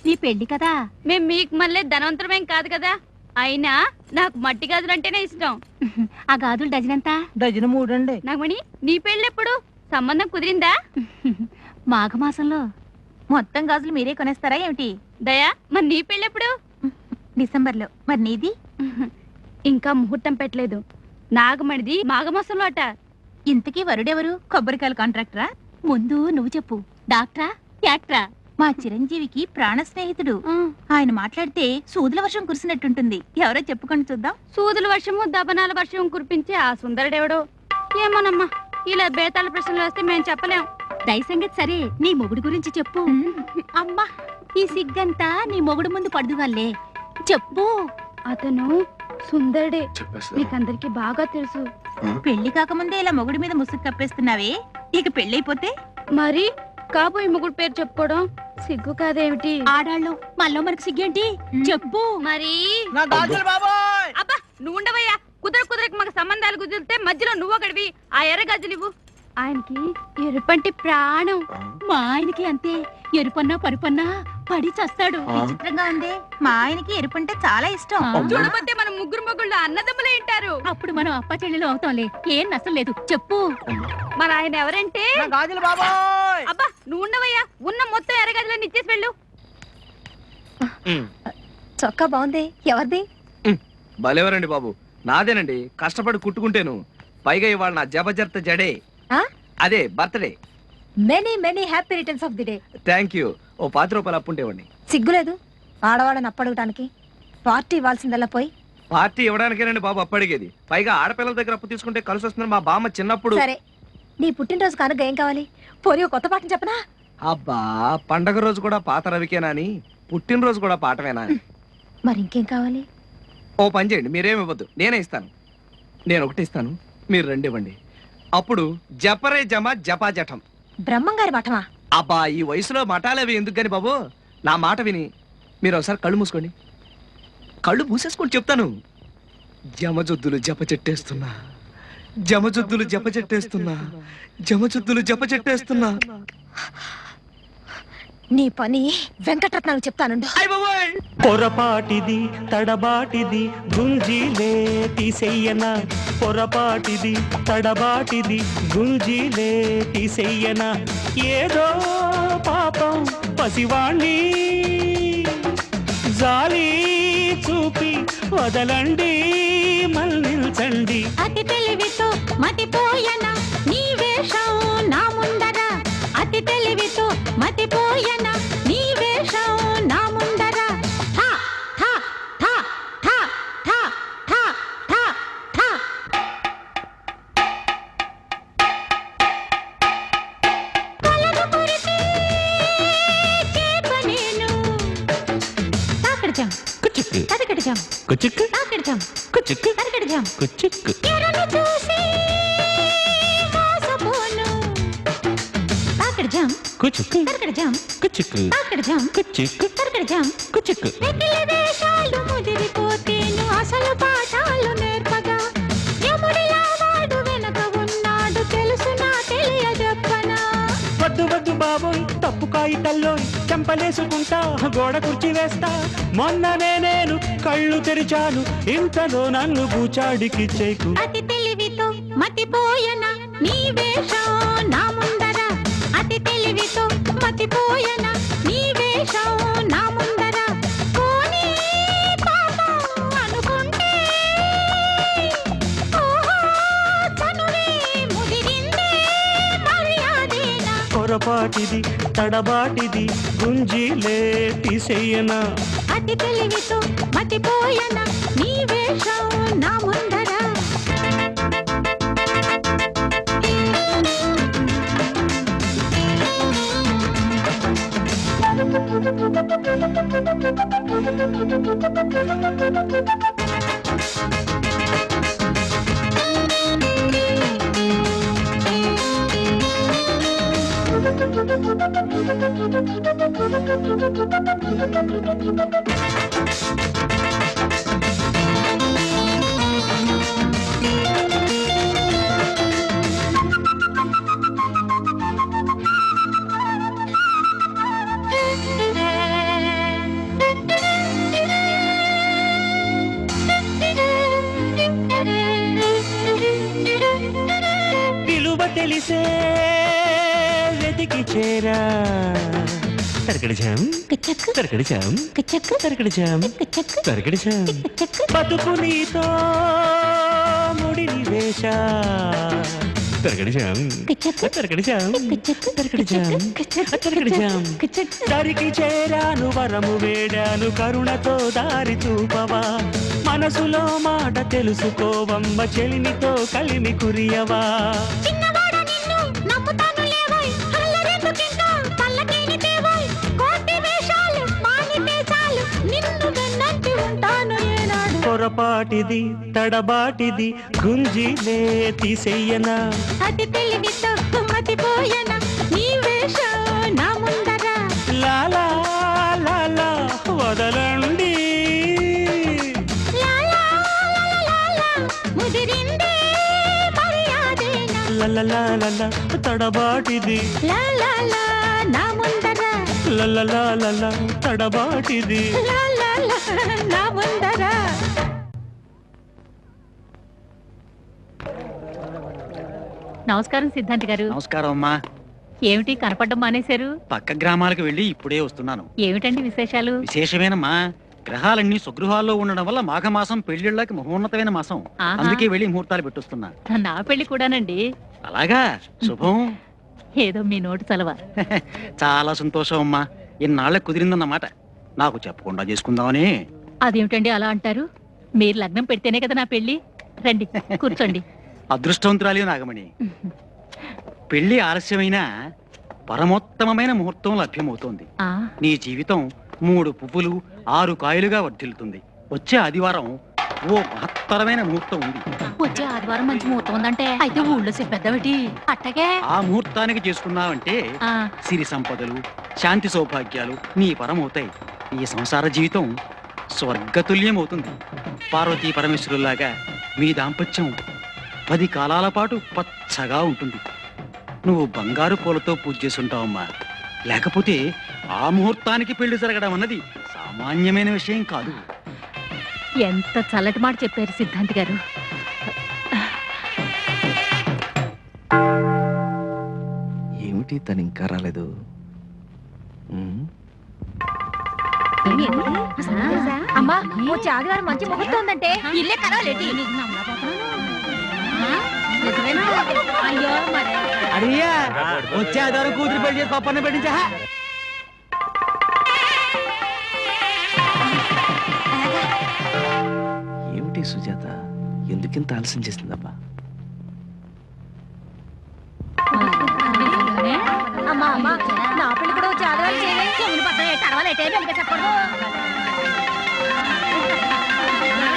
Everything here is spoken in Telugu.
నీ పెళ్లి కదా. మేము మీకు మళ్ళీ ధనవంతరమేం కాదు కదా. అయినా నాకు మట్టి గాజులు అంటేనే ఇష్టం. ఆ గాజులు డజన్ ఎంత? డజన్ 3 అండి. నాగమణి, నీ పెళ్ళెప్పుడు? సంబంధం కుదిరిందా? మాఘమాసంలో. మొత్తం గాజులు మీరే కొనేస్తారా ఏమిటి? దయా, మరి నీ పెళ్ళెప్పుడు? డిసెంబర్లో. మరి నీది? ఇంకా ముహూర్తం పెట్టలేదు. నాగమణిది మాఘమాసంలో అట. ఇంతకీ వరుడెవరు? కొబ్బరికాయల కాంట్రాక్టరా? ముందు నువ్వు చెప్పు. డాక్టరా, యాక్టరా? మా చిరంజీవికి ప్రాణ స్నేహితుడు. ఆయన మాట్లాడితే సూదుల వర్షం కురిసినట్టుంటుంది. ఎవరో చెప్పుకొని చూద్దాం. సూదుల వర్షము దబనాల వర్షం కురిపించే ఆ సుందరుడెవడో ఏమోనమ్మా. ఇలా బేతాళ ప్రశ్నలు వస్తే మేము చెప్పలేం. దయ సంగతి సరే, నీ మొగుడు గురించి చెప్పు. అమ్మా, ఈ సిగ్గంతా నీ మొగుడు ముందు పడుదుగాలే. చెప్పు. అతను సుందరుడే, మీకందరికి బాగా తెలుసు. పెళ్లి కాకముందే ఇలా మొగుడి మీద ముసుగు కప్పేస్తున్నావే, ఇక పెళ్ళైపోతే? మరి కాబోయే మొగుడు పేరు చెప్పుకోవడం సిగ్గు కాదేమిటి? ఆడాళ్ళు మళ్ళీ మనకు సిగ్గేంటి? చెప్పు. మరి అబ్బా నువ్వు ఉండవయ్యా. కుదరకు మాకు సంబంధాలు కుదిరితే మధ్యలో నువ్వు ఒకడివి. ఆ ఎర్ర గాజులు ఇవ్వు. ఆయనకి ఎరుపంటి ప్రాణం. మా ఆయనకి అంతే. ఎరుపన్నా పరుపన్నా పడి చస్తాడు. విచిత్రంగా ఉంది. మా ఆయనకి ఎరుపంటే చాలా ఇష్టం. చూడబోతే మనం ముగ్గురు మొగుళ్ళు అన్నదమ్ములే ఉంటారు. అప్పుడు మనం అప్ప చెల్లెలు అవుతాంలే. ఏం నష్టం లేదు. చెప్పు. మన ఆయన ఎవరంటే అబ్బా నువ్వు ఉండవయ్యా. ఉన్న మొత్తం ఎర్రగదిలో ఇచ్చేసి వెళ్ళు. చొక్కా బాగుంది. ఎవరిది? భలేవరండి బాబు. నాదేనండి. కష్టపడి కుట్టుకుంటేను. పైగా ఇవాళ నా జబర్దస్త్ జడే. అదే birthday. Many many happy returns of the day. Thank you. ఓ 10 రూపాయలు అప్పుంటేవండి. సిగ్గులేదు ఆడవాళ్ళని అప్పడగటానికి. పార్టీ ఇవ్వాల్సిందల్లా పోయి. పార్టీ ఇవ్వడానికేనండి బాబు అప్పు అడిగేది. పైగా ఆడపిల్లల దగ్గర అప్పు తీసుకుంటే కలిసి వస్తుంది. మా బామ్మ చిన్నప్పుడు. సరే, నీ పుట్టినరోజు కనుక ఏం కావాలి? పోనీ కొత్త పాఠం చెప్పనా? అబ్బా, పండగ రోజు కూడా పాత రవికేనా అని, పుట్టినరోజు కూడా పాటవేనా? మరి ఇంకేం కావాలి? ఓ పని చేయండి, మీరేమి ఇవ్వద్దు, నేనే ఇస్తాను. నేను ఒకటి ఇస్తాను, మీరు 2 ఇవ్వండి. అప్పుడు జపరే జమ జపా జఠం. బ్రహ్మంగారి మఠమా? అబ్బా, ఈ వయసులో మఠాలవి ఎందుకు గాని బాబు. నా మాట విని మీరు ఒకసారి కళ్ళు మూసుకోండి. కళ్ళు మూసేసుకొని చెప్తాను. జమజొద్దులు జప చెట్టేస్తున్నా, జమజొద్దులు జప చెట్టేస్తున్నా, జమజొద్దులు జప చెట్టేస్తున్నా. నీ పని వెంకటరత్నానికి చెప్తానుండు. పొరపాటిది తడబాటిది గుంజీలే తీసెయ్యన. పొరపాటిది తడబాటిది గుంజీలే తీసెయ్యన. ఏదో పాపం పసివాణ్ణి జాలి చూపి వదలండి, మళ్ళించండి. అతి తెలివితో మతిపోయన నీ వేషం నా ముందర. అతి తెలివితో మతిపోయన నీ వేషం నా ముందర. ఠా ఠా ఠా ఠా ఠా ఠా ఠా ఠా. కలదు కొరితే చేప నేను. తాకడజం కుచుక్కు తరకడజం కుచుక్కు తాకడజం కుచుక్కు తరకడజం. కుచుక్కు ఎరను చూసి మోసపోను. తాకడజం కుచుక్కు తరకడజం కుచుక్కు తాకడజం కుచుక్కు తరకడజం. కుచుక్కు. వెకిలి వేషాలు ముదిరిపోతేను అసలు పాఠాలు నేర్పగా. యముడిలా వాడు వెనక ఉన్నాడు తెలుసునా తెలియజెప్పనా. వద్దు వద్దు బాబోయ్, తప్పు కాగితల్లోయ్ చెంపలేసుకుంటా, గోడ కుర్చీ వేస్తా. మొన్ననే నేను కళ్ళు తెరిచాను, ఇంతలో నన్ను బూచాడికి చేకు. అతి తెలివితో మతిపోయన నీ వేషం నా ముందర. అతి తెలివితో మతిపోయన నీ వేషం నా ముందర. పోనీ పాపం అనుకుంటే ఓహో చనువే ముదిరిందే మర్యాదేనా. పొరపాటిది తడబాటిది గుంజీలే తీసెయ్యన. అతి తెలివితో మతిపోయన నీ వేషం నా ముందర. చేరా తరకడిచాం తరకడిచాం తరకడిచాం తరకడిచాం బతుకు నీతో ముడిని వేశా తరకడిచాం తరకడిచాం తరకడిచాం తరకడిచాం దరికి చేరాను వరము వేడాను కరుణతో దారి చూపవా మనసులో మాట తెలుసుకోవమ్మ చెలిమితో కలిమి కురియవా చిన్నవాడ నిన్ను నమ్ముతాను లేవోయ్ హల్లరెందుకింకా పల్లకీని తేవోయ్ కోటి వేషాలు మానితే చాలు నిన్ను వెన్నంటి ఉంటాను ఏనాడు పొరపాటిది తడబాటిది గుంజిలే తీసేయనా అతి తెలివితో మతిపోయన నీ వేషం నా ముందర లాలా లాలా వదలండి లా లా లా లా లా ముదిరిందే మర్యాదేనా లలలా తడబాటిది లా లా లా నా ముందర లలలా తడబాటిది లా లా లా నా ముందర నమస్కారం సిద్ధాంత్ గారు. నమస్కారం అమ్మా. ఏమిటి కనపడడం మానేశారు? పక్క గ్రామాలకు వెళ్ళి ఇప్పుడే వస్తున్నాను. ఏమిటండి విశేషాలు? విశేషమేనమ్మా, గ్రహాలన్నీ స్వగృహాల్లో ఉండడం వల్ల మాఘమాసం పెళ్లిళ్ళకి మహోన్నతమైన మాసం. ఆహా. అందుకే వెళ్ళి ముహూర్తాలు పెట్టొస్తున్నా. నా పెళ్లి కూడానండి. అలాగా, శుభం. ఏదో మీ నోటి చలవ. చాలా సంతోషం అమ్మా, ఇన్నాళ్ళకి కుదిరిందన్నమాట. నాకు చెప్పకుండా చేసుకుందామని. అదేమిటండి అలా అంటారు? మీరు లగ్నం పెడితేనే కదా నా పెళ్లి. రండి కూర్చోండి. అదృష్టవంతురాలి నాగమణి. పెళ్లి ఆలస్యమైనా పరమోత్తమమైన ముహూర్తం లభ్యమవుతోంది. ఆ, నీ జీవితం 3 పువ్వులు 6 కాయలుగా వర్ధిల్లుతుంది. వచ్చే ఆదివారం ఓ మహత్తరమైన ముహూర్తం ఉంది. వచ్చే ఆదివారం మంచి ముహూర్తం ఉందంటే అయితే ఊళ్ళో చెప్పేద్దామిటి. అట్టగే ఆ ముహూర్తానికి చేసుకున్నావంటే ఆ, సిరి సంపదలు, శాంతి సౌభాగ్యాలు నీ పరమవుతాయి. ఈ సంసార జీవితం స్వర్గతుల్యం అవుతుంది. పార్వతీ పరమేశ్వరులాగా మీ దాంపత్యం 10 కాలాల పాటు పచ్చగా ఉంటుంది. నువ్వు బంగారు పూలతో పూజ చేసుంటావమ్మా. లేకపోతే ఆ ముహూర్తానికి పెళ్లి జరగడం అన్నది సామాన్యమైన విషయం కాదు. ఎంత చల్లటి మాట చెప్పారు సిద్ధాంత్ గారు. ఏమిటి తను ఇంకా రాలేదు? ఉమ్. అమ్మా వచ్చే ఆదివారం మంచి ముహూర్తం ఉందంటే ఇల్లే కలవలేటి. అయ్యో మరి అడియా వచ్చే ఆధారం కూతురు పెళ్లి చేసి పప్పన్న పెట్టించా. ఏమిటి సుజాత, ఎందుకింత ఆలస్యం చేసిందబ్బా? అమ్మా అమ్మా నా పెళ్లి కూడా వచ్చే ఆదివారం చేయలేదు. చెవులు పట్టడం అడవాలంటే చెప్పకూడదు.